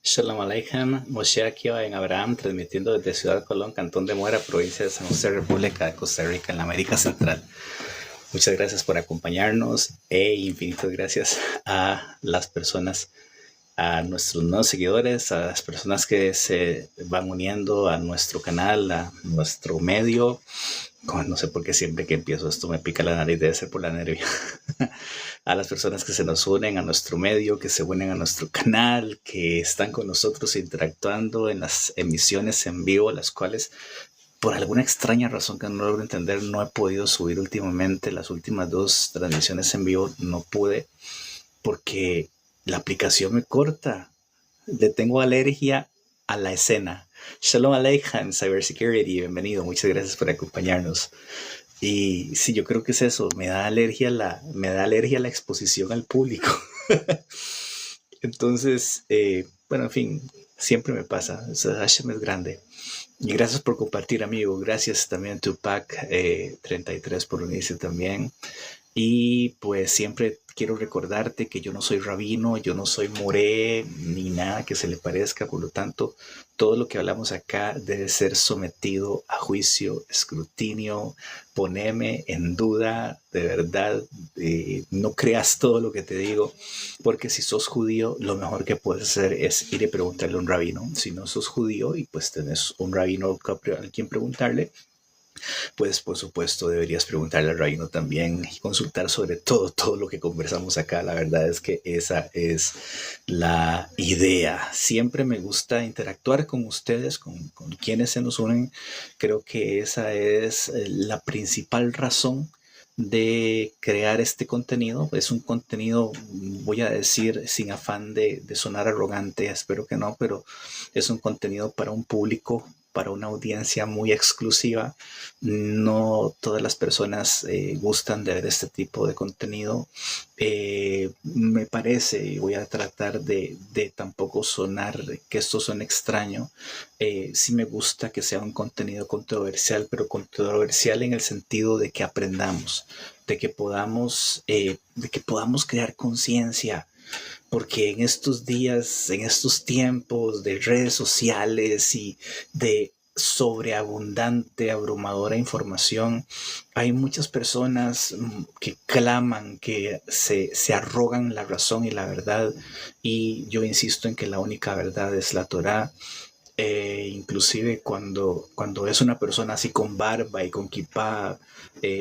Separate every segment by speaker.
Speaker 1: Shalom Aleichem, Moshe aquí en Abraham, transmitiendo desde Ciudad Colón, Cantón de Mora, provincia de San José, República de Costa Rica, en la América Central. Muchas gracias por acompañarnos e infinitas gracias a las personas, a nuestros nuevos seguidores, a las personas que se van uniendo a nuestro canal, a nuestro medio. No sé por qué siempre que empiezo esto me pica la nariz, debe ser por la nervia. A las personas que se nos unen a nuestro medio, que se unen a nuestro canal, que están con nosotros interactuando en las emisiones en vivo, las cuales por alguna extraña razón que no logro entender no he podido subir últimamente. Las últimas dos transmisiones en vivo no pude porque la aplicación me corta. Le tengo alergia a la escena. Shalom Aleichem, Cybersecurity, bienvenido, muchas gracias por acompañarnos. Y sí, yo creo que es eso, me da alergia la exposición al público. Entonces, bueno, en fin, siempre me pasa, Hashem es grande. Y gracias por compartir, amigo. Gracias también a Tupac 33 por unirse también. Y pues siempre quiero recordarte que yo no soy rabino, yo no soy moré, ni nada que se le parezca. Por lo tanto, todo lo que hablamos acá debe ser sometido a juicio, escrutinio. Poneme en duda, de verdad. No creas todo lo que te digo, porque si sos judío, lo mejor que puedes hacer es ir y preguntarle a un rabino. Si no sos judío y pues tenés un rabino a quien preguntarle, pues por supuesto deberías preguntarle al rabino también y consultar sobre todo lo que conversamos acá. La verdad es que esa es la idea. Siempre me gusta interactuar con ustedes, con quienes se nos unen. Creo que esa es la principal razón de crear este contenido. Es un contenido, voy a decir sin afán de sonar arrogante, espero que no, pero es un contenido para un público, para una audiencia muy exclusiva. No todas las personas gustan de ver este tipo de contenido. Me parece, y voy a tratar de tampoco sonar que esto suene extraño, sí me gusta que sea un contenido controversial, pero controversial en el sentido de que aprendamos, de que podamos crear conciencia, porque en estos días, en estos tiempos de redes sociales y de sobreabundante, abrumadora información, hay muchas personas que claman, que se arrogan la razón y la verdad, y yo insisto en que la única verdad es la Torá. Inclusive cuando es una persona así con barba y con kippah,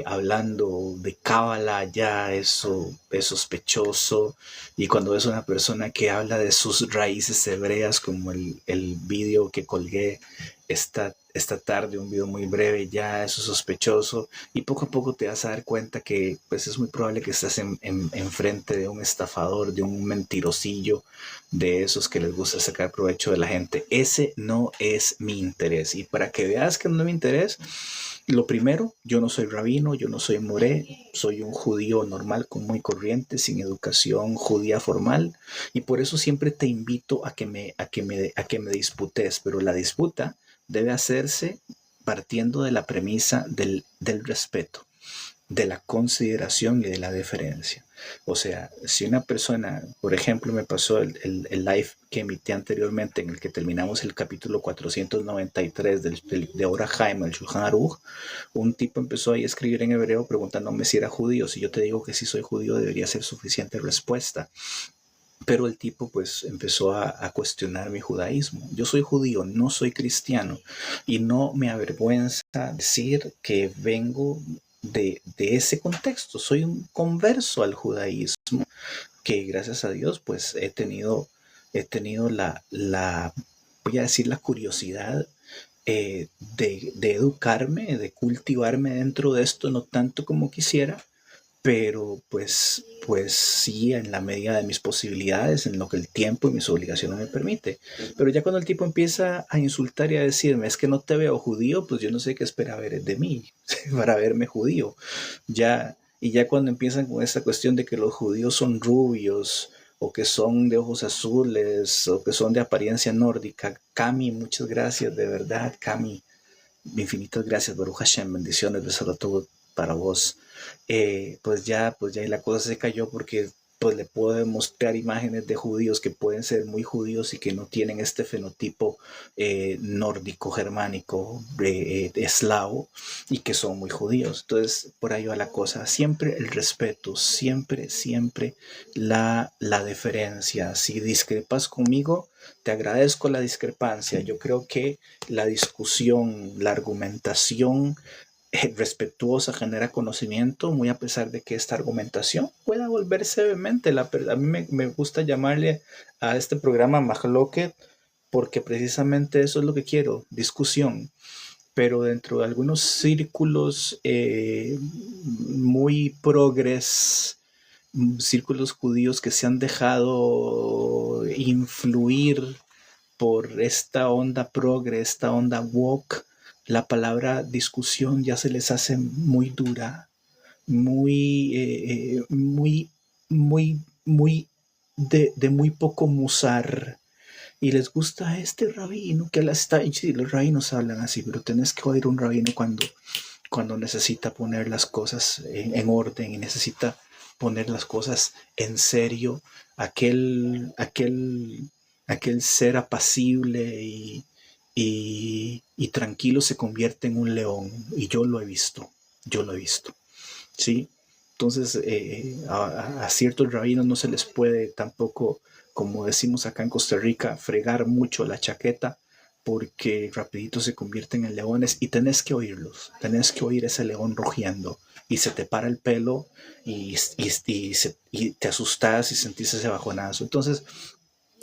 Speaker 1: hablando de cábala, ya eso es sospechoso. Y cuando es una persona que habla de sus raíces hebreas, como el vídeo que colgué esta tarde, un video muy breve, ya eso es sospechoso. Y poco a poco te vas a dar cuenta que pues es muy probable que estés en frente de un estafador, de un mentirosillo, de esos que les gusta sacar provecho de la gente. Ese no es mi interés. Y para que veas que no es mi interés, lo primero, yo no soy rabino, yo no soy moré, soy un judío normal, común y corriente, sin educación judía formal, y por eso siempre te invito a que me disputes, pero la disputa debe hacerse partiendo de la premisa del respeto, de la consideración y de la deferencia. O sea, si una persona, por ejemplo, me pasó el live que emití anteriormente en el que terminamos el capítulo 493 de Ora Jaime, el Shulchan Aruch, un tipo empezó ahí a escribir en hebreo preguntándome si era judío. Si yo te digo que sí soy judío, debería ser suficiente respuesta. Pero el tipo pues empezó a cuestionar mi judaísmo. Yo soy judío, no soy cristiano, y no me avergüenza decir que vengo de ese contexto. Soy un converso al judaísmo, que gracias a Dios pues he tenido voy a decir, la curiosidad de educarme, de cultivarme dentro de esto, no tanto como quisiera, pero pues sí, en la medida de mis posibilidades, en lo que el tiempo y mis obligaciones me permite. Pero ya cuando el tipo empieza a insultar y a decirme, es que no te veo judío, pues yo no sé qué espera ver de mí para verme judío. Y ya cuando empiezan con esta cuestión de que los judíos son rubios, o que son de ojos azules, o que son de apariencia nórdica, Cami, muchas gracias, de verdad, Cami, infinitas gracias, Baruch Hashem, bendiciones, besos a todo para vos. Pues ya y la cosa se cayó porque pues le puedo mostrar imágenes de judíos que pueden ser muy judíos y que no tienen este fenotipo nórdico, germánico, eslavo, y que son muy judíos. Entonces, por ahí va la cosa. Siempre el respeto, siempre, siempre la deferencia. Si discrepas conmigo, te agradezco la discrepancia. Yo creo que la discusión, la argumentación respetuosa genera conocimiento, muy a pesar de que esta argumentación pueda volverse vehemente. A mí me gusta llamarle a este programa Mahloket porque precisamente eso es lo que quiero, discusión. Pero dentro de algunos círculos muy progres, círculos judíos que se han dejado influir por esta onda progre, esta onda woke, la palabra discusión ya se les hace muy dura, muy de muy poco musar. Y les gusta este rabino que la está. Y sí, los rabinos hablan así, pero tenés que oír un rabino cuando necesita poner las cosas en orden y necesita poner las cosas en serio. Aquel ser apacible y tranquilo se convierte en un león. Y yo lo he visto, ¿sí? Entonces, a ciertos rabinos no se les puede tampoco, como decimos acá en Costa Rica, fregar mucho la chaqueta, porque rapidito se convierten en leones y tenés que oír ese león rugiendo y se te para el pelo y te asustas y sentís ese bajonazo. Entonces,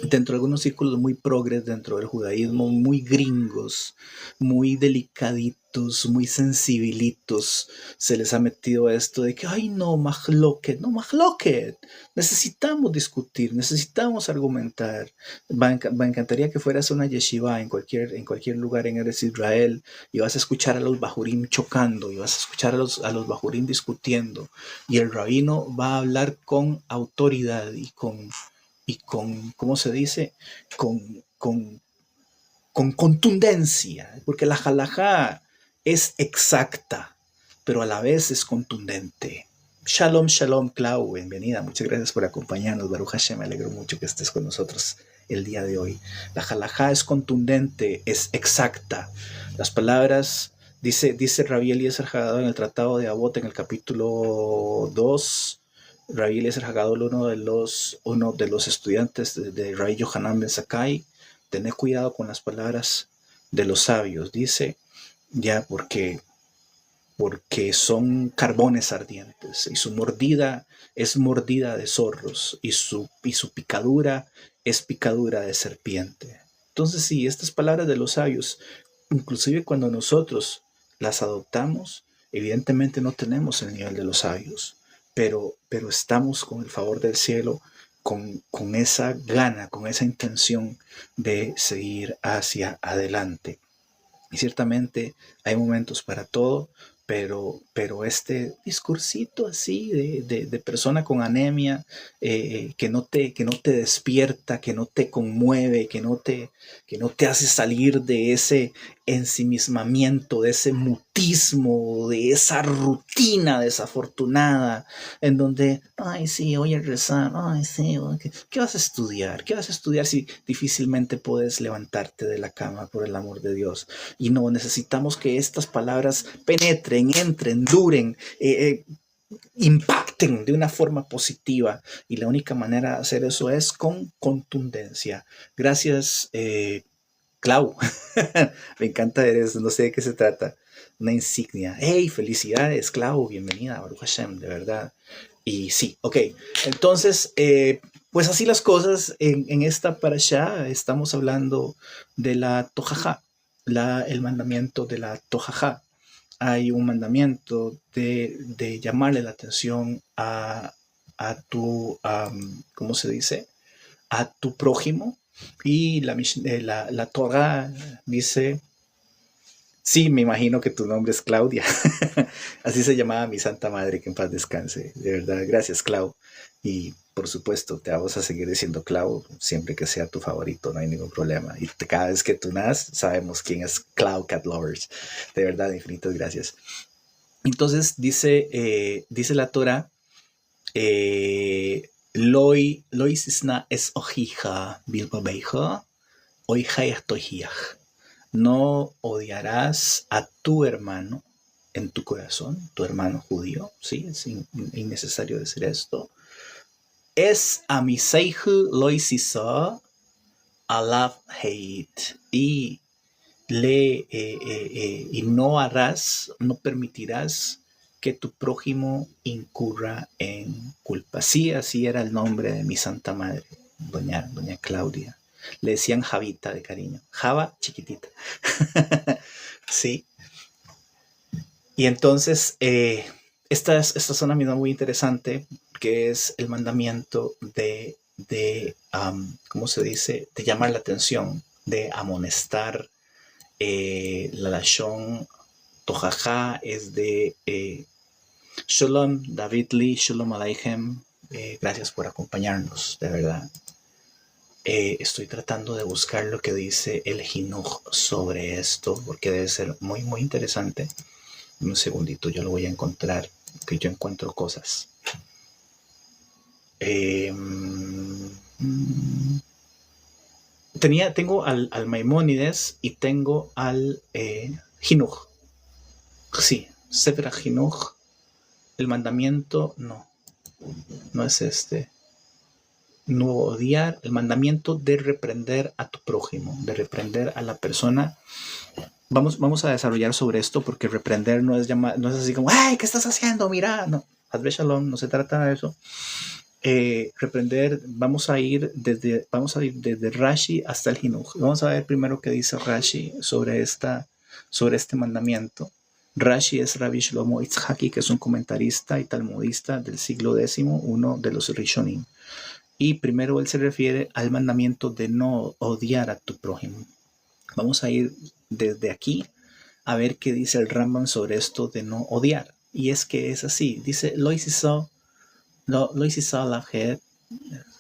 Speaker 1: dentro de algunos círculos muy progres dentro del judaísmo, muy gringos, muy delicaditos, muy sensibilitos, se les ha metido esto de que, ay, no, mahloket, no, mahloket. Necesitamos discutir, necesitamos argumentar. Me encantaría que fueras a una yeshiva en cualquier lugar en Eretz Israel y vas a escuchar a los bajurim chocando y vas a escuchar a los bajurim discutiendo y el rabino va a hablar con autoridad y con ¿cómo se dice? Con, con, con contundencia, porque la halajá es exacta, pero a la vez es contundente. Shalom, shalom, Clau, bienvenida, muchas gracias por acompañarnos, Baruch Hashem, me alegro mucho que estés con nosotros el día de hoy. La halajá es contundente, es exacta. Las palabras, dice Rabbi Eliezer Haggadol en el Tratado de Avot, en el capítulo 2, Rabbi Eliezer Haggadol, uno de los estudiantes de Rabbi Yohanan Ben Zakkai, tened cuidado con las palabras de los sabios, dice, ya porque son carbones ardientes y su mordida es mordida de zorros y su picadura es picadura de serpiente. Entonces, sí, estas palabras de los sabios, inclusive cuando nosotros las adoptamos, evidentemente no tenemos el nivel de los sabios, pero estamos con el favor del cielo, con esa gana, con esa intención de seguir hacia adelante. Y ciertamente hay momentos para todo, pero este discursito así de persona con anemia, que no te despierta, que no te conmueve, que no te hace salir de ese ensimismamiento, de ese mutismo, de esa rutina desafortunada, en donde, ay, sí, voy a rezar, ay, sí, ¿qué vas a estudiar? ¿Qué vas a estudiar si difícilmente puedes levantarte de la cama, por el amor de Dios? Y no, necesitamos que estas palabras penetren, entren, duren, impacten de una forma positiva. Y la única manera de hacer eso es con contundencia. Gracias, Clau. Me encanta eso, no sé de qué se trata. Una insignia. ¡Hey! Felicidades, Clau. Bienvenida, Baruch Hashem, de verdad. Y sí, ok. Entonces, pues así las cosas. En esta parashá estamos hablando de la Tojajá, el mandamiento de la Tojajá. Hay un mandamiento de llamarle la atención a tu, ¿cómo se dice? A tu prójimo. Y la Torah dice, sí, me imagino que tu nombre es Claudia. Así se llamaba mi santa madre, que en paz descanse. De verdad, gracias, Clau. Y por supuesto, te vamos a seguir diciendo Clau, siempre que sea tu favorito, no hay ningún problema. Y cada vez que tú naces, sabemos quién es Clau Cat Lovers. De verdad, infinitas gracias. Entonces, dice la Torah, Loi sisna es ojija bilbabeija, oijaya tojiaj. No odiarás a tu hermano en tu corazón, tu hermano judío, ¿sí? Es innecesario decir esto. Es amiseiju loisisa alav heit. Y no harás, no permitirás que tu prójimo incurra en culpa. Sí, así era el nombre de mi santa madre, doña Claudia. Le decían Javita de cariño. Java chiquitita. Sí. Y entonces, esta es una misma muy interesante, que es el mandamiento de ¿cómo se dice? De llamar la atención, de amonestar. La lashon tojaja es de Shalom, David Lee, Shalom Aleichem. Gracias por acompañarnos, de verdad. Estoy tratando de buscar lo que dice el Jinuj sobre esto, porque debe ser muy, muy interesante. Un segundito, yo lo voy a encontrar, que yo encuentro cosas. Tengo al Maimónides y tengo al Jinuj. Sí, Sefer Jinuj. El mandamiento, no es este. No odiar, el mandamiento de reprender a tu prójimo, de reprender a la persona. Vamos a desarrollar sobre esto, porque reprender no es así como, ¡ay, qué estás haciendo! Mira, no, Hazbe Shalom, no se trata de eso. Reprender, vamos a ir desde Rashi hasta el Jinuj. Vamos a ver primero qué dice Rashi sobre este mandamiento. Rashi es Rabbi Shlomo Itzhaki, que es un comentarista y talmudista del siglo X, uno de los Rishonim. Y primero él se refiere al mandamiento de no odiar a tu prójimo. Vamos a ir desde aquí a ver qué dice el Rambam sobre esto de no odiar. Y es que es así. Dice, lo hiciste la head.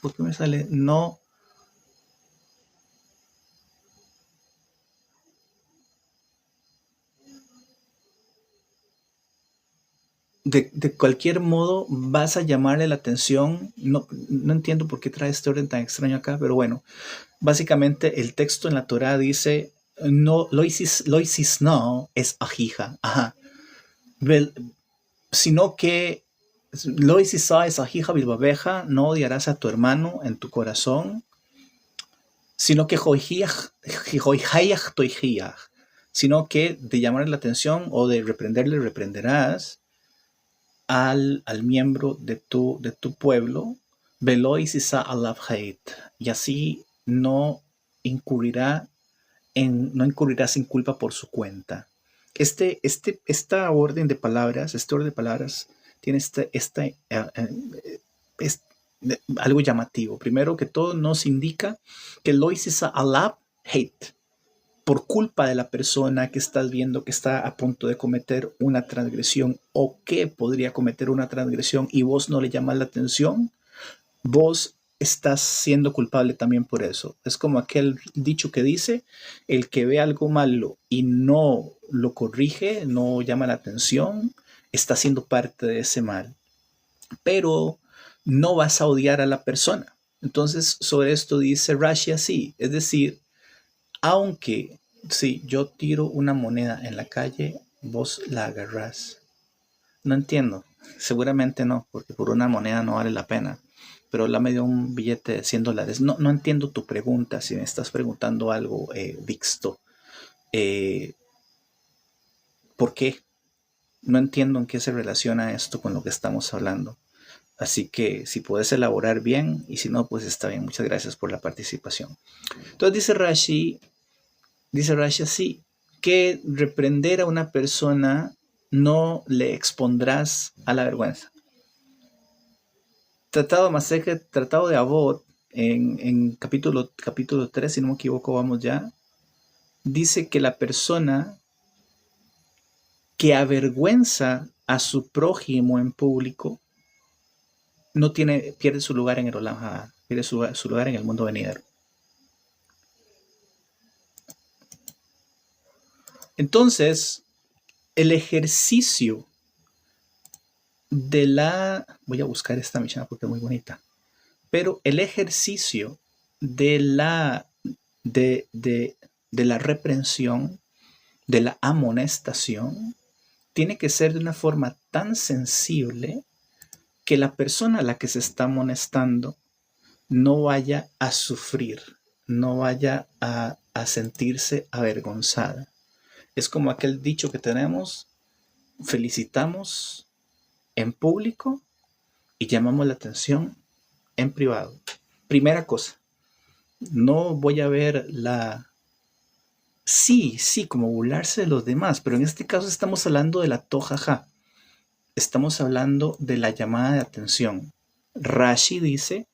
Speaker 1: ¿Por qué me sale? No. De cualquier modo vas a llamarle la atención. No entiendo por qué trae este orden tan extraño acá, pero bueno, básicamente el texto en la Torah dice, no, lo hiciste no es ajija, ajá, sino que lo hiciste es ajija bilbabeja, no odiarás a tu hermano en tu corazón, sino que sino que de llamarle la atención o de reprenderle, reprenderás al miembro de tu pueblo, y así no incurrirás en culpa por su cuenta. Esta orden de palabras, tiene algo llamativo. Primero que todo, nos indica que lo hiciste alab hate, por culpa de la persona que estás viendo que está a punto de cometer una transgresión o que podría cometer una transgresión y vos no le llamas la atención, vos estás siendo culpable también por eso. Es como aquel dicho que dice, el que ve algo malo y no lo corrige, no llama la atención, está siendo parte de ese mal. Pero no vas a odiar a la persona. Entonces, sobre esto dice Rashi así, es decir, aunque si yo tiro una moneda en la calle, vos la agarrás. No entiendo. Seguramente no, porque por una moneda no vale la pena. Pero la me dio un billete de $100. No entiendo tu pregunta, si me estás preguntando algo, Vixto. ¿Por qué? No entiendo en qué se relaciona esto con lo que estamos hablando. Así que si puedes elaborar bien, y si no, pues está bien. Muchas gracias por la participación. Entonces dice Rashi así, que reprender a una persona no le expondrás a la vergüenza. Tratado de Avot, en capítulo 3, si no me equivoco, vamos ya, dice que la persona que avergüenza a su prójimo en público pierde su lugar en el Olam Haba, pierde su lugar en el mundo venidero. Entonces, el ejercicio voy a buscar esta Mishnah porque es muy bonita. Pero el ejercicio de de la reprensión, de la amonestación, tiene que ser de una forma tan sensible que la persona a la que se está amonestando no vaya a sufrir, no vaya a sentirse avergonzada. Es como aquel dicho que tenemos: felicitamos en público y llamamos la atención en privado. Primera cosa, no voy a ver sí, como burlarse de los demás, pero en este caso estamos hablando de la tojaja. Estamos hablando de la llamada de atención. Rashi dice,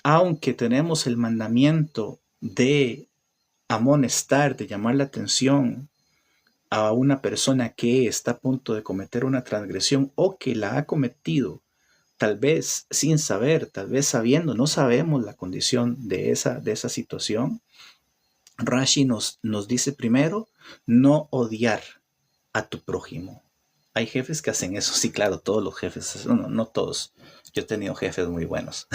Speaker 1: aunque tenemos el mandamiento de amonestar, de llamar la atención a una persona que está a punto de cometer una transgresión o que la ha cometido, tal vez sin saber, tal vez sabiendo, no sabemos la condición de esa situación, Rashi nos dice primero, no odiar a tu prójimo. Hay jefes que hacen eso, sí, claro, todos los jefes, no todos. Yo he tenido jefes muy buenos.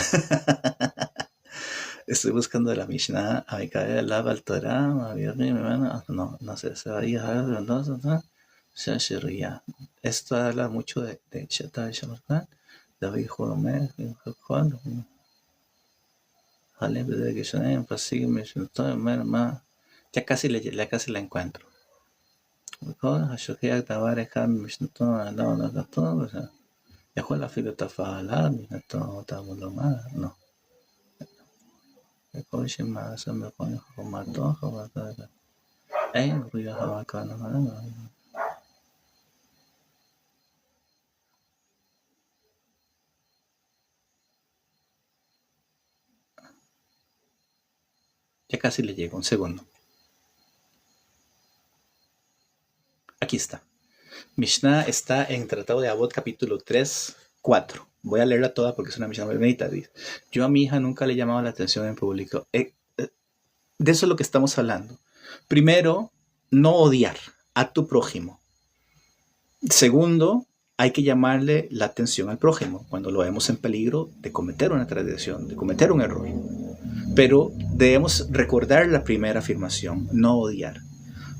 Speaker 1: Estoy buscando la Mishnah, no sé, se va a ir a esto habla mucho de Shata y Shamarkan, David Joromé, ya casi la encuentro. יכול להפעיל את הפעלה, תעמוד לומר, לא. וכל שמעשה מכל חומתו, אין בריאה הווה כאן. Ya casi le llego, un segundo. Aquí está. Mishnah está en Tratado de Avot, capítulo 3, 4. Voy a leerla toda porque es una Mishnah muy bonita. Yo a mi hija nunca le he llamado la atención en público. De eso es lo que estamos hablando. Primero, no odiar a tu prójimo. Segundo, hay que llamarle la atención al prójimo cuando lo vemos en peligro de cometer una transgresión, de cometer un error. Pero debemos recordar la primera afirmación, no odiar.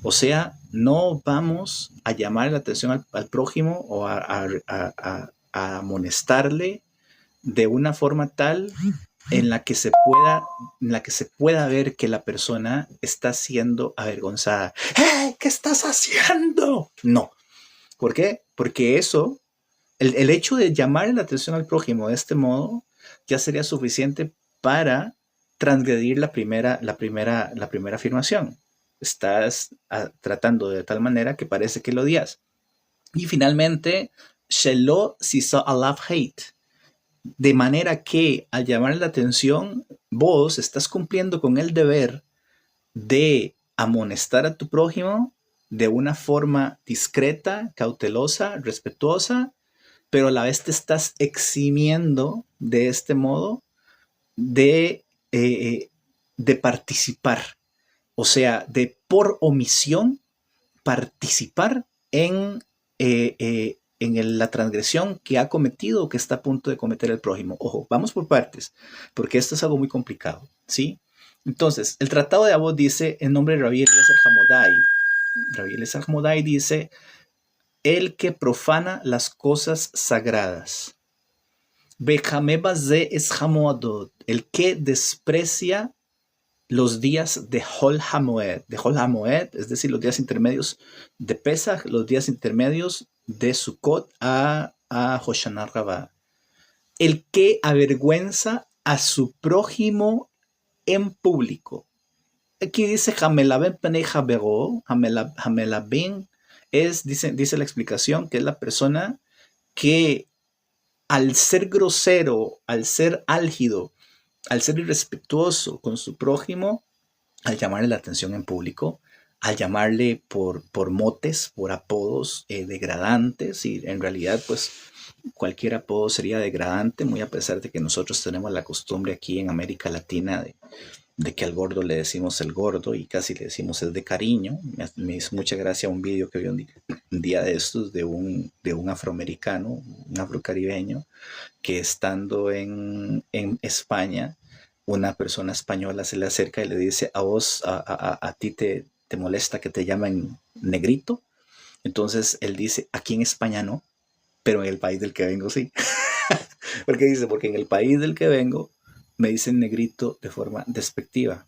Speaker 1: O sea, no vamos a llamar la atención al prójimo o a amonestarle de una forma tal en la que se pueda ver que la persona está siendo avergonzada. ¡Hey! ¿Qué estás haciendo? No. ¿Por qué? Porque eso, el hecho de llamar la atención al prójimo de este modo, ya sería suficiente para transgredir la primera afirmación. Estás tratando de tal manera que parece que lo odias. Y finalmente, Shelo Sisa Alav Hate. De manera que al llamar la atención, vos estás cumpliendo con el deber de amonestar a tu prójimo de una forma discreta, cautelosa, respetuosa, pero a la vez te estás eximiendo de este modo de participar. O sea, de por omisión participar en la transgresión que ha cometido o que está a punto de cometer el prójimo. Ojo, vamos por partes, porque esto es algo muy complicado, ¿sí? Entonces, el Tratado de Avot dice, en nombre de Rabbi Eliezer Hamodai, Rabbi Eliezer Hamodai dice, el que profana las cosas sagradas. Bejamebaze es Hamoadot, el que desprecia los días de Hol HaMoed, es decir, los días intermedios de Pesach, los días intermedios de Sukkot a Hoshana Rabbah. El que avergüenza a su prójimo en público. Aquí dice Hamelaben Penei Habero, Hamelaben dice la explicación, que es la persona que al ser grosero, al ser álgido, al ser irrespetuoso con su prójimo, al llamarle la atención en público, al llamarle por motes, por apodos degradantes, y en realidad pues cualquier apodo sería degradante, muy a pesar de que nosotros tenemos la costumbre aquí en América Latina de que al gordo le decimos el gordo y casi le decimos el de cariño. Me hizo mucha gracia un vídeo que vi un día de estos de un afroamericano, un afrocaribeño, que estando en España, una persona española se le acerca y le dice, a vos, a ti te molesta que te llamen negrito. Entonces él dice, aquí en España no, pero en el país del que vengo sí. Porque dice, porque en el país del que vengo me dicen negrito de forma despectiva.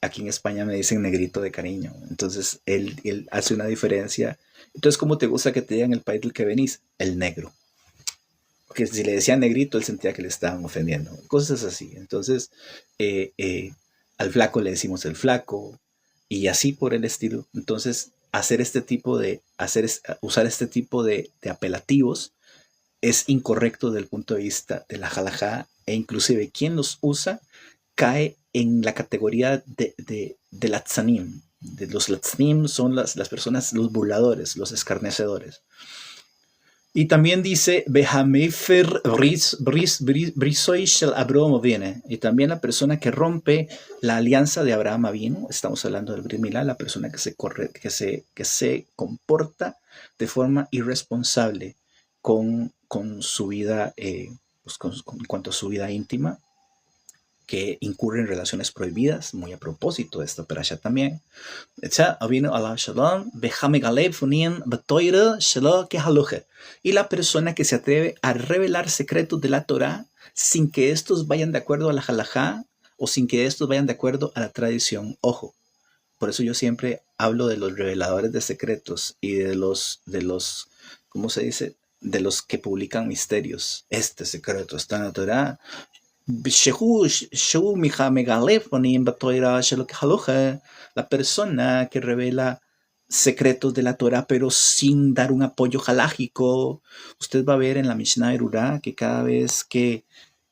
Speaker 1: Aquí en España me dicen negrito de cariño. Entonces él hace una diferencia. Entonces, ¿cómo te gusta que te digan el país del que venís? El negro. Porque si le decían negrito, él sentía que le estaban ofendiendo. Cosas así. Entonces, al flaco le decimos el flaco y así por el estilo. Entonces, usar este tipo de apelativos es incorrecto desde el punto de vista de la halajá, e inclusive quien los usa cae en la categoría de latzanim. De los latzanim son las personas, los burladores, los escarnecedores. Y también dice, Behamefer Brisoy Shel Abraham viene. Y también la persona que rompe la alianza de Abraham vino. Estamos hablando del Brit Milá, la persona que se comporta de forma irresponsable con su vida, pues en cuanto a su vida íntima, que incurre en relaciones prohibidas, muy a propósito de esta parasha también. Y la persona que se atreve a revelar secretos de la Torah sin que estos vayan de acuerdo a la halajá o sin que estos vayan de acuerdo a la tradición. Ojo, por eso yo siempre hablo de los reveladores de secretos y de los, ¿cómo se dice? De los que publican misterios. Este secreto está en la Torah. La persona que revela secretos de la Torah pero sin dar un apoyo halágico. Usted va a ver en la Mishnah Berurá que cada vez que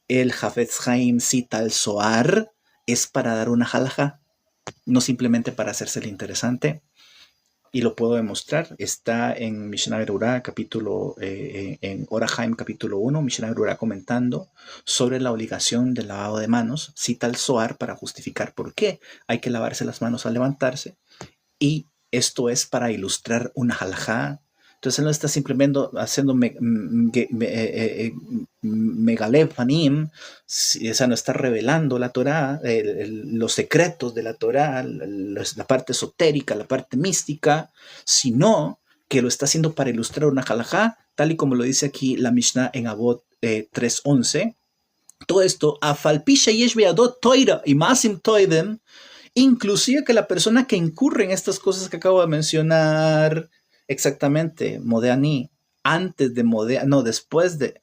Speaker 1: el Hafetz Haim cita el Zohar es para dar una halajá, no simplemente para hacerse el interesante. Y lo puedo demostrar. Está en Mishnah Berurá, en Ora Haim, capítulo 1, Mishnah Berurá comentando sobre la obligación del lavado de manos. Cita el Zohar para justificar por qué hay que lavarse las manos al levantarse. Y esto es para ilustrar una halajá. Entonces él no está simplemente haciendo megalev panim, no está revelando la Torah, los secretos de la Torah, la parte esotérica, la parte mística, sino que lo está haciendo para ilustrar una halajá, tal y como lo dice aquí la Mishnah en Avot 3:11. Todo esto, afalpisha yesh beadot toira y masim toidem, inclusive que la persona que incurre en estas cosas que acabo de mencionar, exactamente, Modeani, después de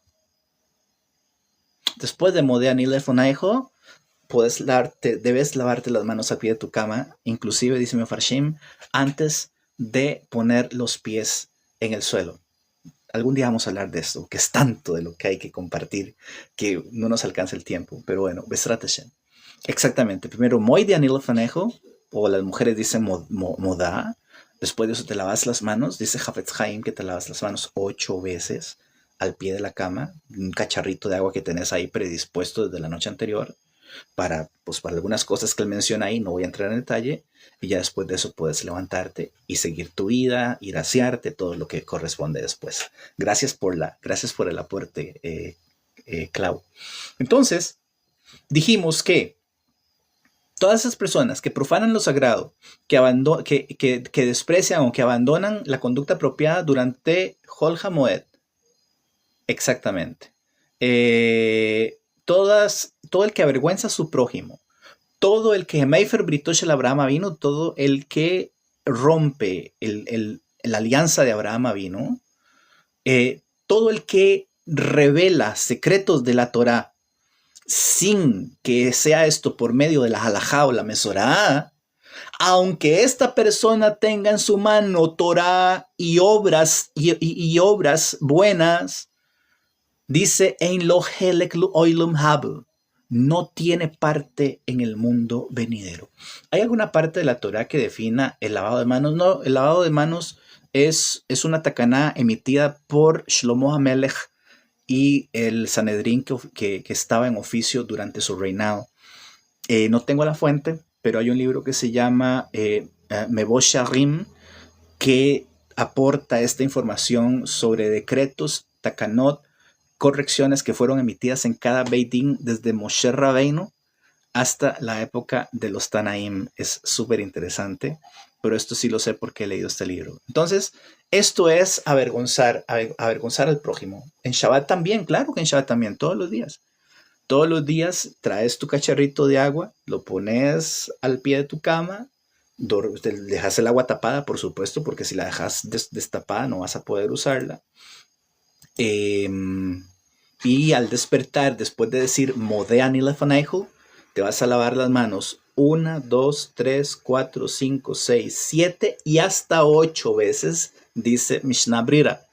Speaker 1: Modeani Lefonaejo, debes lavarte las manos al pie de tu cama, inclusive, dice Mefarshim, antes de poner los pies en el suelo. Algún día vamos a hablar de esto, que es tanto de lo que hay que compartir, que no nos alcanza el tiempo, pero bueno, Besrat Hashem. Exactamente, primero Modeani Lefonaejo, o las mujeres dicen Modá. Después de eso te lavas las manos. Dice Hafetz Haim que te lavas las manos 8 veces al pie de la cama. Un cacharrito de agua que tenés ahí predispuesto desde la noche anterior para algunas cosas que él menciona ahí. No voy a entrar en detalle. Y ya después de eso puedes levantarte y seguir tu vida, ir a asearte, todo lo que corresponde después. Gracias por el aporte, Clau. Entonces, dijimos que todas esas personas que profanan lo sagrado, que desprecian o que abandonan la conducta apropiada durante Hol HaMoed, exactamente, todo el que avergüenza a su prójimo, todo el que Meifer Britosh el Abraham vino, todo el que rompe la alianza de Abraham vino, todo el que revela secretos de la Torah, sin que sea esto por medio de la halajá o la mesorá, aunque esta persona tenga en su mano Torah y obras buenas, dice Ein lo helek lo oilum hab, no tiene parte en el mundo venidero. ¿Hay alguna parte de la Torah que defina el lavado de manos? No, el lavado de manos es una takaná emitida por Shlomo HaMelech y el Sanedrín que estaba en oficio durante su reinado. No tengo la fuente, pero hay un libro que se llama Mevot Shearim, que aporta esta información sobre decretos, takanot, correcciones que fueron emitidas en cada Beit Din desde Moshe Rabbeinu hasta la época de los Tanaim. Es súper interesante, pero esto sí lo sé porque he leído este libro. Entonces, esto es avergonzar al prójimo. En Shabbat también, claro que en Shabbat también, todos los días. Todos los días traes tu cacharrito de agua, lo pones al pie de tu cama, dejas el agua tapada, por supuesto, porque si la dejas destapada no vas a poder usarla. Y al despertar, después de decir Modean y Lefanejo, te vas a lavar las manos 1, 2, 3, 4, 5, 6, 7 y hasta 8 veces, dice Mishnah Brira.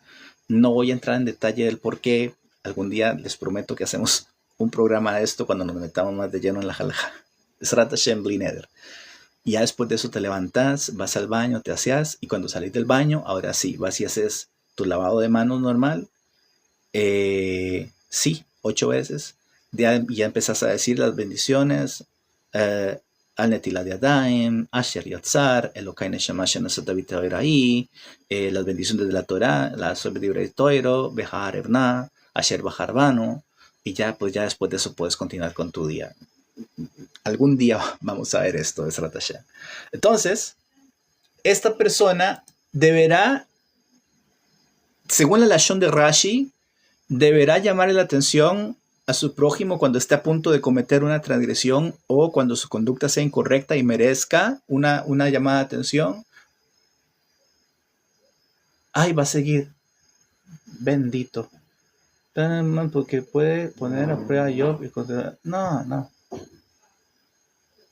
Speaker 1: No voy a entrar en detalle del por qué. Algún día les prometo que hacemos un programa de esto cuando nos metamos más de lleno en la halajá. Ezrat Hashem Bli Neder. Y ya después de eso te levantas, vas al baño, te aseas y cuando salís del baño, ahora sí, vas y haces tu lavado de manos normal. Sí, 8 veces. Ya empezás a decir las bendiciones. Al Netilat Yadayim, Asher Yatzar, Elokai Neshama Shenosat David Ahí, las bendiciones de la Torah, la Sobredibre Toiro, Behar Evna, Asher Bajarbano, y ya, pues ya después de eso puedes continuar con tu día. Algún día vamos a ver esto de Ezrat Hashem. Entonces, esta persona deberá, según la lashon de Rashi, deberá llamarle la atención a su prójimo cuando esté a punto de cometer una transgresión o cuando su conducta sea incorrecta y merezca una llamada de atención. Ay, va a seguir. Bendito. Porque puede poner a prueba yo. No.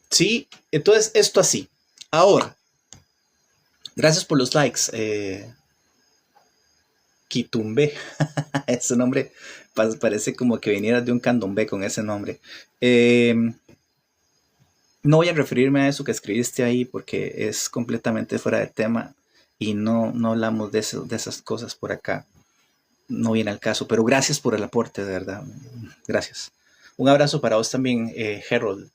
Speaker 1: Sí, entonces esto así. Ahora, gracias por los likes. Quitumbe. Ese nombre parece como que viniera de un candombe con ese nombre. No voy a referirme a eso que escribiste ahí porque es completamente fuera de tema y no hablamos de esas cosas por acá. No viene al caso, pero gracias por el aporte, de verdad. Gracias. Un abrazo para vos también, Harold.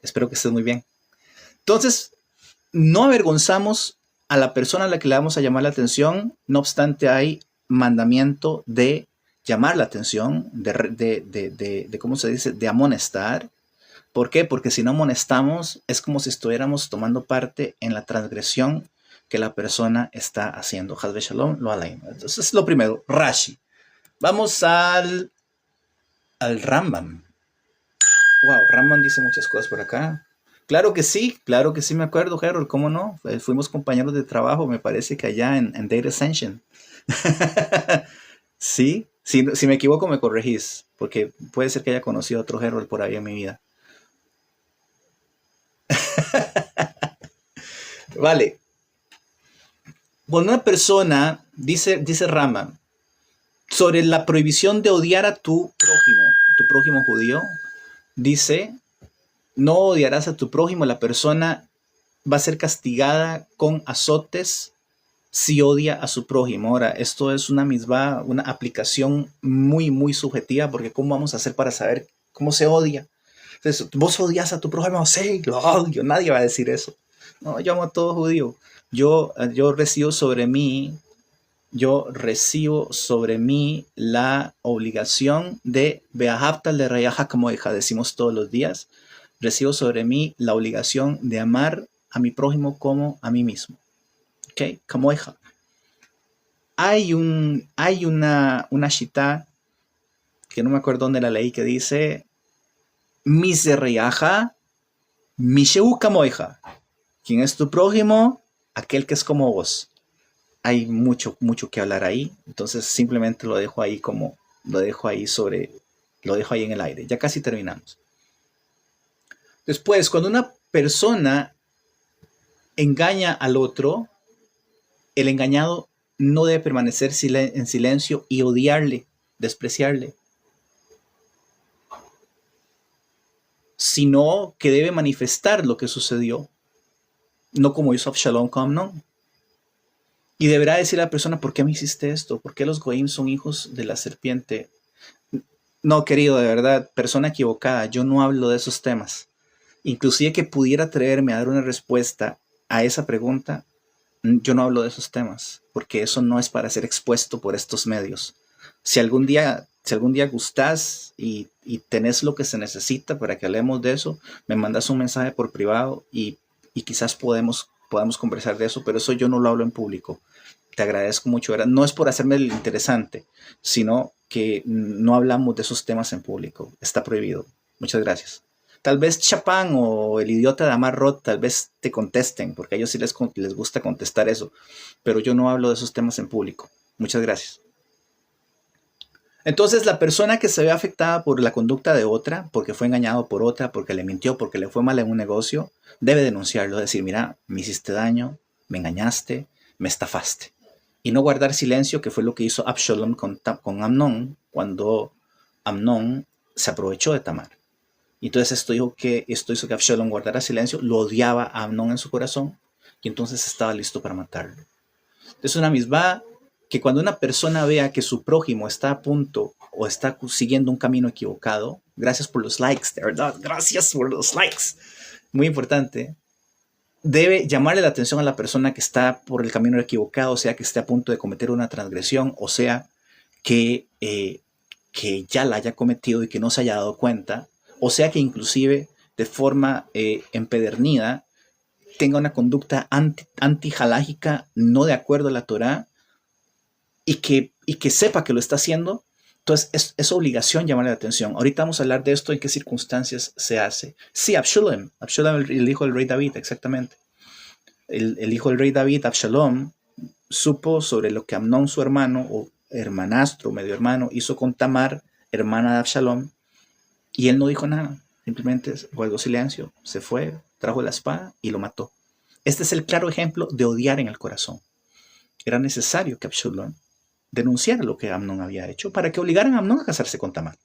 Speaker 1: Espero que estés muy bien. Entonces, no avergonzamos a la persona a la que le vamos a llamar la atención, no obstante hay mandamiento de llamar la atención, de ¿cómo se dice?, de amonestar. ¿Por qué? Porque si no amonestamos es como si estuviéramos tomando parte en la transgresión que la persona está haciendo. Hazbe Shalom, lo alaim. Entonces es lo primero, Rashi. Vamos al Rambam. Wow, Rambam dice muchas cosas por acá. Claro que sí me acuerdo, Harold, ¿cómo no? Fuimos compañeros de trabajo, me parece que allá en Data Ascension. Sí, si me equivoco me corregís, porque puede ser que haya conocido a otro Harold por ahí en mi vida. Vale. Cuando una persona, dice Rambam, sobre la prohibición de odiar a tu prójimo judío, dice, no odiarás a tu prójimo, la persona va a ser castigada con azotes si odia a su prójimo. Ahora, esto es una misma, una aplicación muy, muy subjetiva, porque ¿cómo vamos a hacer para saber cómo se odia? Entonces, ¿vos odias a tu prójimo? Sí, lo odio, nadie va a decir eso. No, yo amo a todo judío. Yo recibo sobre mí la obligación de Beahaptal de Rayaja como hija, decimos todos los días. Recibo sobre mí la obligación de amar a mi prójimo como a mí mismo. ¿Ok? Como hija. Hay una shita que no me acuerdo dónde la leí que dice Mise Rayaja, Misheu como hija. ¿Quién es tu prójimo? Aquel que es como vos. Hay mucho que hablar ahí, entonces simplemente lo dejo ahí en el aire. Ya casi terminamos. Después, cuando una persona engaña al otro, el engañado no debe permanecer en silencio y odiarle, despreciarle, sino que debe manifestar lo que sucedió, no como hizo Absalom con Amnón. Y deberá decir a la persona, ¿por qué me hiciste esto? ¿Por qué los goyim son hijos de la serpiente? No, querido, de verdad, persona equivocada, yo no hablo de esos temas. Inclusive que pudiera atreverme a dar una respuesta a esa pregunta, yo no hablo de esos temas, porque eso no es para ser expuesto por estos medios. Si algún día gustás y tenés lo que se necesita para que hablemos de eso, me mandas un mensaje por privado y quizás podamos conversar de eso, pero eso yo no lo hablo en público. Te agradezco mucho, ¿verdad? No es por hacerme el interesante, sino que no hablamos de esos temas en público. Está prohibido. Muchas gracias. Tal vez Chapán o el idiota de Amarrot tal vez te contesten, porque a ellos sí les gusta contestar eso, pero yo no hablo de esos temas en público. Muchas gracias. Entonces, la persona que se ve afectada por la conducta de otra, porque fue engañado por otra, porque le mintió, porque le fue mal en un negocio, debe denunciarlo, decir, mira, me hiciste daño, me engañaste, me estafaste. Y no guardar silencio, que fue lo que hizo Absalom con Amnón, cuando Amnón se aprovechó de Tamar. Y entonces esto hizo que Absalom guardara silencio, lo odiaba a Amnón en su corazón, y entonces estaba listo para matarlo. Es una misma que cuando una persona vea que su prójimo está a punto o está siguiendo un camino equivocado, gracias por los likes, de verdad, gracias por los likes, muy importante, debe llamarle la atención a la persona que está por el camino equivocado, o sea, que esté a punto de cometer una transgresión, o sea, que ya la haya cometido y que no se haya dado cuenta, o sea, que inclusive de forma empedernida tenga una conducta antijalágica, no de acuerdo a la Torá, y que sepa que lo está haciendo. Entonces es obligación llamarle la atención. Ahorita vamos a hablar de esto, en qué circunstancias se hace. Sí, Absalom, el hijo del rey David, exactamente. El hijo del rey David, Absalom, supo sobre lo que Amnón, su hermano, o hermanastro, medio hermano, hizo con Tamar, hermana de Absalom, y él no dijo nada. Simplemente guardó silencio, se fue, trajo la espada y lo mató. Este es el claro ejemplo de odiar en el corazón. Era necesario que Absalom denunciara lo que Amnón había hecho para que obligaran a Amnón a casarse con Tamar.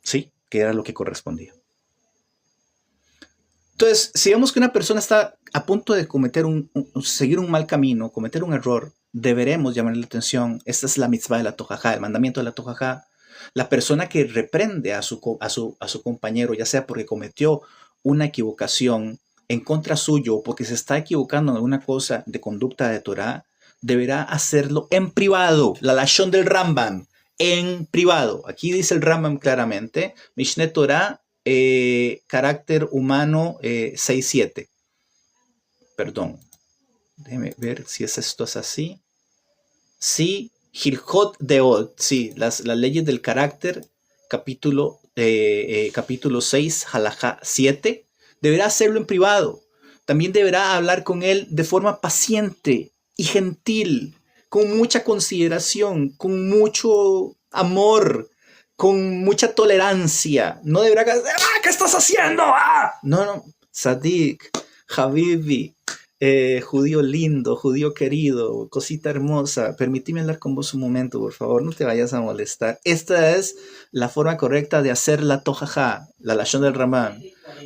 Speaker 1: Sí, que era lo que correspondía. Entonces, si vemos que una persona está a punto de seguir un mal camino, cometer un error, deberemos llamarle la atención. Esta es la mitzvah de la tojajá, el mandamiento de la tojajá. La persona que reprende a su compañero, ya sea porque cometió una equivocación en contra suyo o porque se está equivocando en alguna cosa de conducta de Torah, deberá hacerlo en privado. La lashon del Rambam, en privado. Aquí dice el Rambam claramente, Mishneh Torah, carácter humano 6.7. Perdón, déjeme ver si esto es así. Sí, Hilchot Deot, sí, las leyes del carácter, capítulo 6, halajá 7, deberá hacerlo en privado. También deberá hablar con él de forma paciente y gentil, con mucha consideración, con mucho amor, con mucha tolerancia. No deberá decir, ¿qué estás haciendo? No, Sadik, Habibi, judío lindo, judío querido, cosita hermosa, permíteme hablar con vos un momento, por favor, no te vayas a molestar. Esta es la forma correcta de hacer la tojajá, la lashon del Ramán.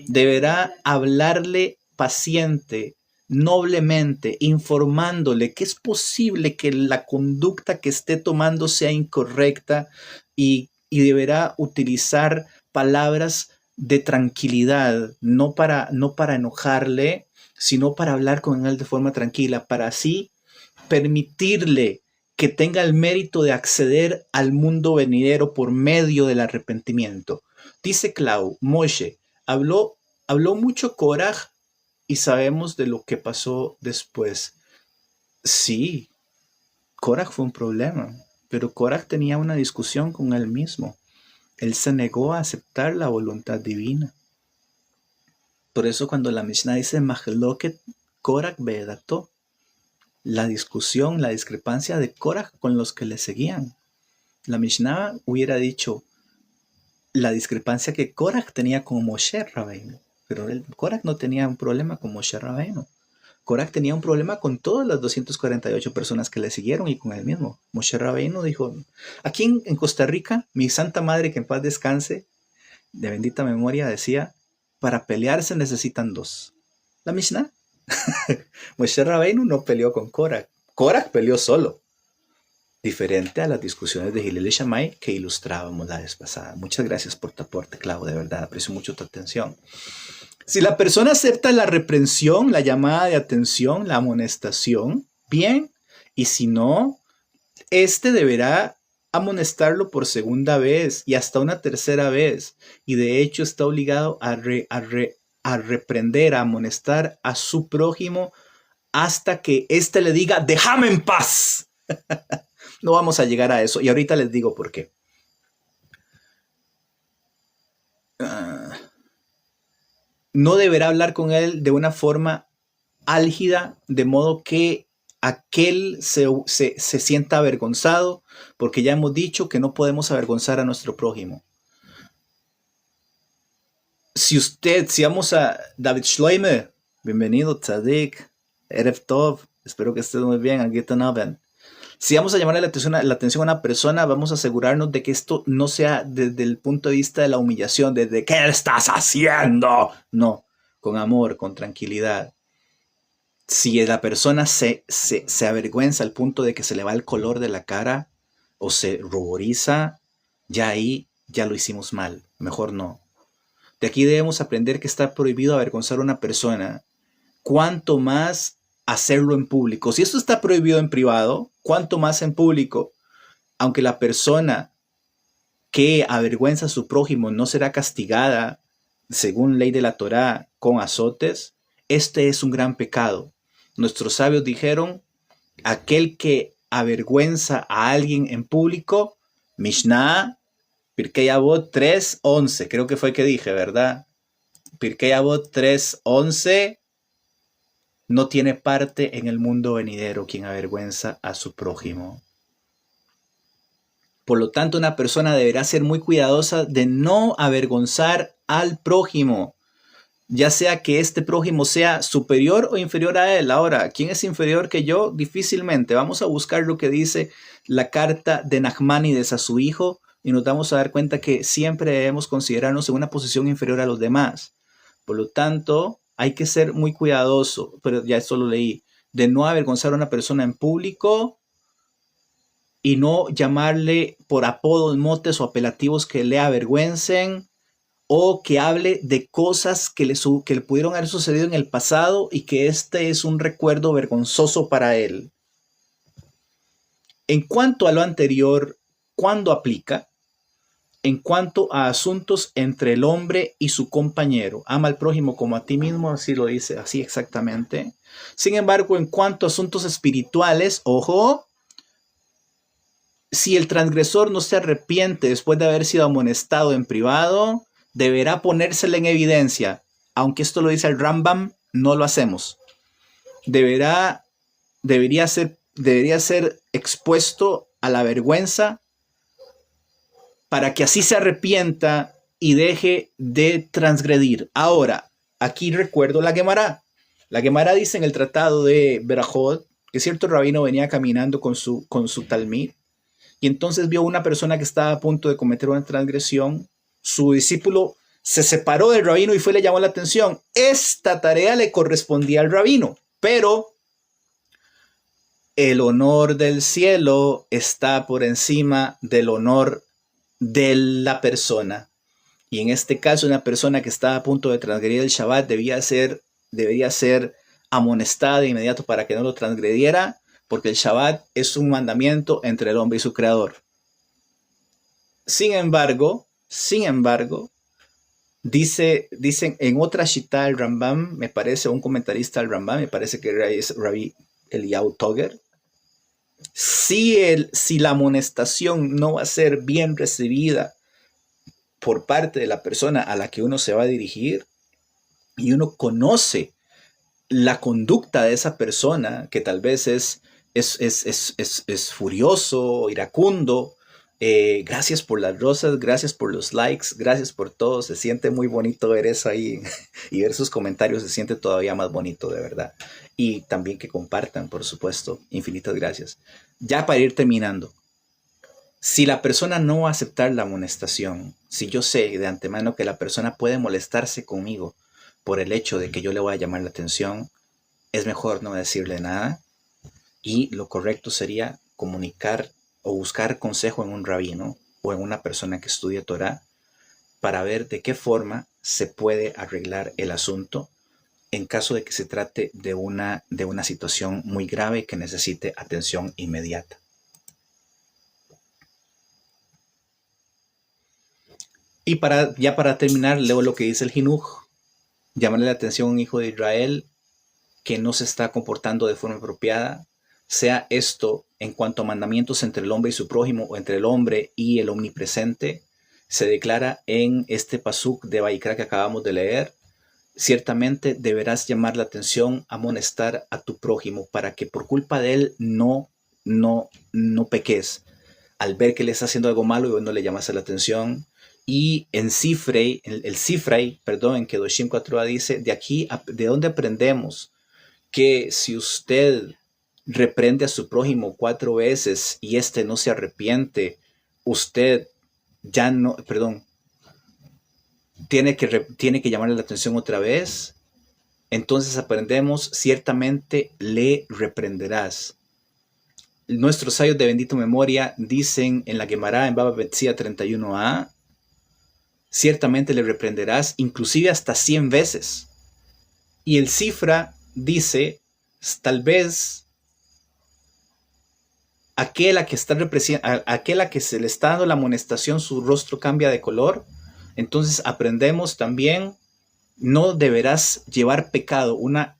Speaker 1: Deberá hablarle paciente, noblemente, informándole que es posible que la conducta que esté tomando sea incorrecta y deberá utilizar palabras de tranquilidad, no para enojarle, sino para hablar con él de forma tranquila, para así permitirle que tenga el mérito de acceder al mundo venidero por medio del arrepentimiento. Dice Clau, Moshe habló mucho Koraj y sabemos de lo que pasó después. Sí, Koraj fue un problema, pero Koraj tenía una discusión con él mismo. Él se negó a aceptar la voluntad divina. Por eso cuando la Mishnah dice Mahloket Korach Be'edato, la discusión, la discrepancia de Korach con los que le seguían. La Mishnah hubiera dicho la discrepancia que Korach tenía con Moshe Rabbeinu, pero Korach no tenía un problema con Moshe Rabbeinu. Korach tenía un problema con todas las 248 personas que le siguieron y con él mismo. Moshe Rabbeinu dijo, aquí en Costa Rica, mi santa madre, que en paz descanse, de bendita memoria, decía, para pelear se necesitan dos. La Mishnah. Moshe Rabbeinu no peleó con Korach. Korach peleó solo. diferente a las discusiones de Hillel y Shammai que ilustrábamos la vez pasada. Muchas gracias por tu aporte, Clau, de verdad, aprecio mucho tu atención. Si la persona acepta la reprensión, la llamada de atención, la amonestación, bien, y si no, deberá amonestarlo por segunda vez y hasta una tercera vez, y de hecho está obligado a reprender, a amonestar a su prójimo hasta que éste le diga, déjame en paz. No vamos a llegar a eso y ahorita les digo por qué. No deberá hablar con él de una forma álgida, de modo que aquel se sienta avergonzado, porque ya hemos dicho que no podemos avergonzar a nuestro prójimo. Si vamos a David Schleimer, bienvenido, Tzadik, Erev Tov, espero que estés muy bien, Agita Naven. Si vamos a llamarle la atención a una persona, vamos a asegurarnos de que esto no sea desde el punto de vista de la humillación, desde ¿qué estás haciendo? No, con amor, con tranquilidad. Si la persona se avergüenza al punto de que se le va el color de la cara o se ruboriza, ya ahí ya lo hicimos mal, mejor no. De aquí debemos aprender que está prohibido avergonzar a una persona, cuanto más hacerlo en público. Si esto está prohibido en privado, cuanto más en público. Aunque la persona que avergüenza a su prójimo no será castigada, según ley de la Torá, con azotes, este es un gran pecado. Nuestros sabios dijeron, aquel que avergüenza a alguien en público, Mishnah, Pirkei Avot 3:11, creo que fue que dije, ¿verdad? Pirkei Avot 3:11, no tiene parte en el mundo venidero quien avergüenza a su prójimo. Por lo tanto, una persona deberá ser muy cuidadosa de no avergonzar al prójimo, ya sea que este prójimo sea superior o inferior a él. Ahora, ¿quién es inferior que yo? Difícilmente. Vamos a buscar lo que dice la carta de Nachmanides a su hijo y nos vamos a dar cuenta que siempre debemos considerarnos en una posición inferior a los demás. Por lo tanto, hay que ser muy cuidadoso, pero ya esto lo leí, de no avergonzar a una persona en público y no llamarle por apodos, motes o apelativos que le avergüencen o que hable de cosas que le pudieron haber sucedido en el pasado y que este es un recuerdo vergonzoso para él. En cuanto a lo anterior, ¿cuándo aplica? En cuanto a asuntos entre el hombre y su compañero, ama al prójimo como a ti mismo, así lo dice, así exactamente. Sin embargo, en cuanto a asuntos espirituales, ojo, si el transgresor no se arrepiente después de haber sido amonestado en privado, deberá ponérsela en evidencia. Aunque esto lo dice el Rambam, no lo hacemos. Debería ser expuesto a la vergüenza para que así se arrepienta y deje de transgredir. Ahora, aquí recuerdo la Gemara. La Gemara dice en el tratado de Berajot que cierto rabino venía caminando con su talmid y entonces vio una persona que estaba a punto de cometer una transgresión. Su discípulo se separó del rabino y le llamó la atención. Esta tarea le correspondía al rabino, pero el honor del cielo está por encima del honor de la persona. Y en este caso, una persona que estaba a punto de transgredir el Shabbat debería ser amonestada de inmediato para que no lo transgrediera, porque el Shabbat es un mandamiento entre el hombre y su creador. Sin embargo, dicen en otra shita el Rambam, me parece, un comentarista del Rambam, me parece que es Rabbi Eliyahu Toger, si la amonestación no va a ser bien recibida por parte de la persona a la que uno se va a dirigir y uno conoce la conducta de esa persona, que tal vez es furioso, iracundo, gracias por las rosas, gracias por los likes, gracias por todo, se siente muy bonito ver eso ahí y ver sus comentarios se siente todavía más bonito, de verdad. Y también que compartan, por supuesto, infinitas gracias. Ya para ir terminando, si la persona no va a aceptar la amonestación, si yo sé de antemano que la persona puede molestarse conmigo por el hecho de que yo le voy a llamar la atención, es mejor no decirle nada y lo correcto sería comunicar o buscar consejo en un rabino o en una persona que estudie Torah para ver de qué forma se puede arreglar el asunto en caso de que se trate de una situación muy grave que necesite atención inmediata. Y para terminar, leo lo que dice el Jinuj. Llamarle la atención a un hijo de Israel que no se está comportando de forma apropiada, sea esto en cuanto a mandamientos entre el hombre y su prójimo o entre el hombre y el omnipresente, se declara en este pasuk de Vayikra que acabamos de leer. Ciertamente deberás llamar la atención, amonestar a tu prójimo para que por culpa de él no peques. Al ver que le está haciendo algo malo y vos no le llamas la atención. Y en Sifrei, el Sifrei, perdón, en Kedoshim 4a dice, de dónde aprendemos que si usted reprende a su prójimo 4 veces y éste no se arrepiente, usted ya no, perdón, tiene que llamarle la atención otra vez. Entonces aprendemos, ciertamente le reprenderás. Nuestros sabios de bendita memoria dicen en la Gemara en Baba Metzia 31a, ciertamente le reprenderás inclusive hasta 100 veces. Y el Sifra dice, tal vez aquel a que se le está dando la amonestación, su rostro cambia de color. Entonces aprendemos también, no deberás llevar pecado, una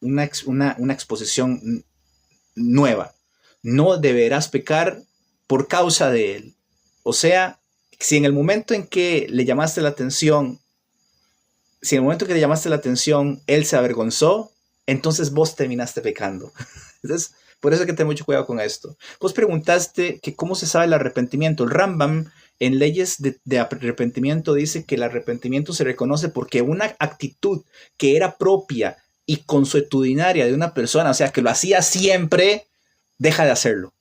Speaker 1: exposición nueva. No deberás pecar por causa de él. O sea, si en el momento en que le llamaste la atención, él se avergonzó, entonces vos terminaste pecando. Entonces, por eso hay que tener mucho cuidado con esto. Vos preguntaste que cómo se sabe el arrepentimiento. El Rambam en leyes de arrepentimiento dice que el arrepentimiento se reconoce porque una actitud que era propia y consuetudinaria de una persona, o sea, que lo hacía siempre, deja de hacerlo.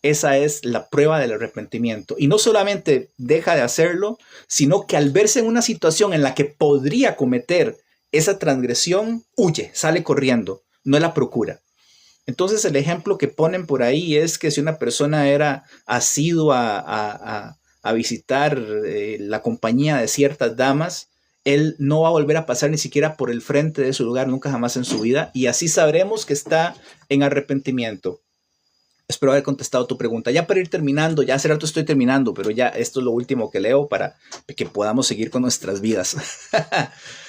Speaker 1: Esa es la prueba del arrepentimiento. Y no solamente deja de hacerlo, sino que al verse en una situación en la que podría cometer esa transgresión, huye, sale corriendo, no la procura. Entonces el ejemplo que ponen por ahí es que si una persona era asidua a visitar la compañía de ciertas damas, él no va a volver a pasar ni siquiera por el frente de su lugar, nunca jamás en su vida, y así sabremos que está en arrepentimiento. Espero haber contestado tu pregunta. Ya para ir terminando, ya hace rato estoy terminando, pero ya esto es lo último que leo para que podamos seguir con nuestras vidas.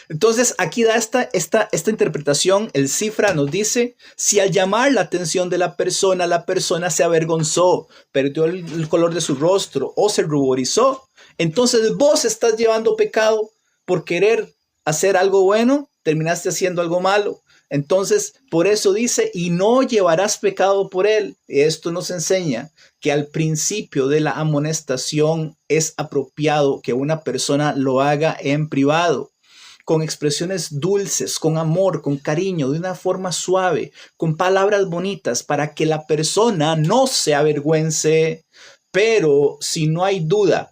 Speaker 1: Entonces, aquí da esta interpretación. El Sifra nos dice, si al llamar la atención de la persona se avergonzó, perdió el color de su rostro o se ruborizó, entonces vos estás llevando pecado por querer hacer algo bueno, terminaste haciendo algo malo. Entonces, por eso dice, y no llevarás pecado por él. Esto nos enseña que al principio de la amonestación es apropiado que una persona lo haga en privado, con expresiones dulces, con amor, con cariño, de una forma suave, con palabras bonitas, para que la persona no se avergüence. Pero si no hay duda,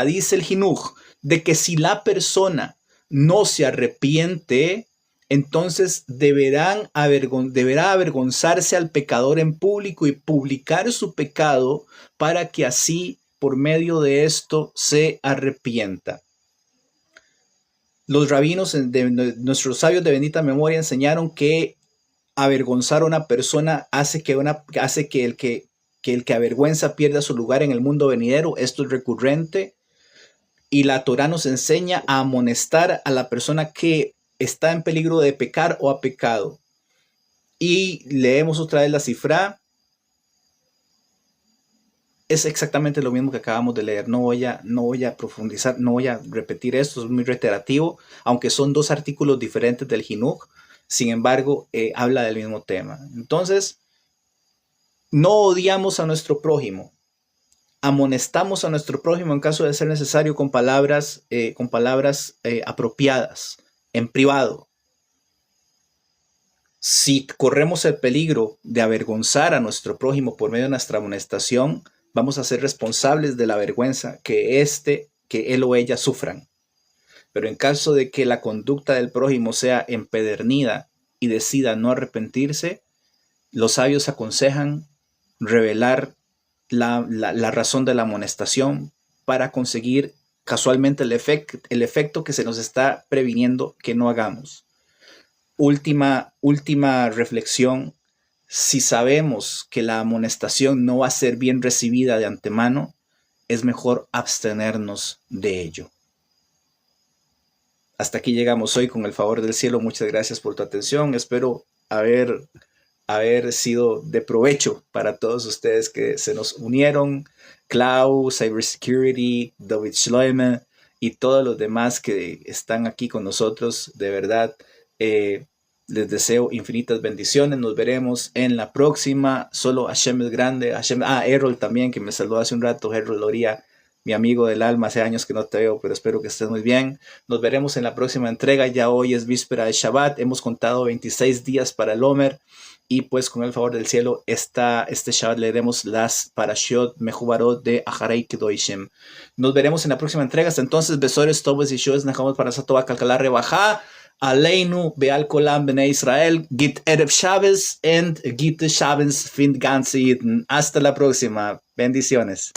Speaker 1: dice el Jinuj, de que si la persona no se arrepiente, entonces deberá avergonzarse al pecador en público y publicar su pecado para que así, por medio de esto, se arrepienta. Los rabinos nuestros sabios de bendita memoria enseñaron que avergonzar a una persona hace que el que avergüenza pierda su lugar en el mundo venidero. Esto es recurrente. Y la Torá nos enseña a amonestar a la persona que está en peligro de pecar o ha pecado. Y leemos otra vez la cifra. Es exactamente lo mismo que acabamos de leer. No voy a profundizar, no voy a repetir esto, es muy reiterativo, aunque son dos artículos diferentes del Jinuj. Sin embargo, habla del mismo tema. Entonces, no odiamos a nuestro prójimo. Amonestamos a nuestro prójimo en caso de ser necesario con palabras apropiadas, en privado. Si corremos el peligro de avergonzar a nuestro prójimo por medio de nuestra amonestación, vamos a ser responsables de la vergüenza que él o ella sufran. Pero en caso de que la conducta del prójimo sea empedernida y decida no arrepentirse, los sabios aconsejan revelar la razón de la amonestación para conseguir casualmente el efecto que se nos está previniendo que no hagamos. Última reflexión: si sabemos que la amonestación no va a ser bien recibida de antemano, es mejor abstenernos de ello. Hasta aquí llegamos hoy, con el favor del cielo. Muchas gracias por tu atención. Espero haber sido de provecho para todos ustedes que se nos unieron: Clau, Cybersecurity, David Schleimer y todos los demás que están aquí con nosotros. De verdad, les deseo infinitas bendiciones. Nos veremos en la próxima. Solo Hashem es grande. Errol también, que me saludó hace un rato. Errol Loría, mi amigo del alma. Hace años que no te veo, pero espero que estés muy bien. Nos veremos en la próxima entrega. Ya hoy es víspera de Shabbat. Hemos contado 26 días para el Omer. Y pues con el favor del cielo, este Shabbat leeremos las Parashiot Mehubarot de Aharei Kedoshim. Nos veremos en la próxima entrega. Hasta entonces, besores, tobes y shoes, najamos para Satoa Kalkala Rebaja, Aleinu, Beal Kolam, Bnei Israel, Git Erev Shabbos, and Git Shabbos Fin Ganze Yidden. Hasta la próxima. Bendiciones.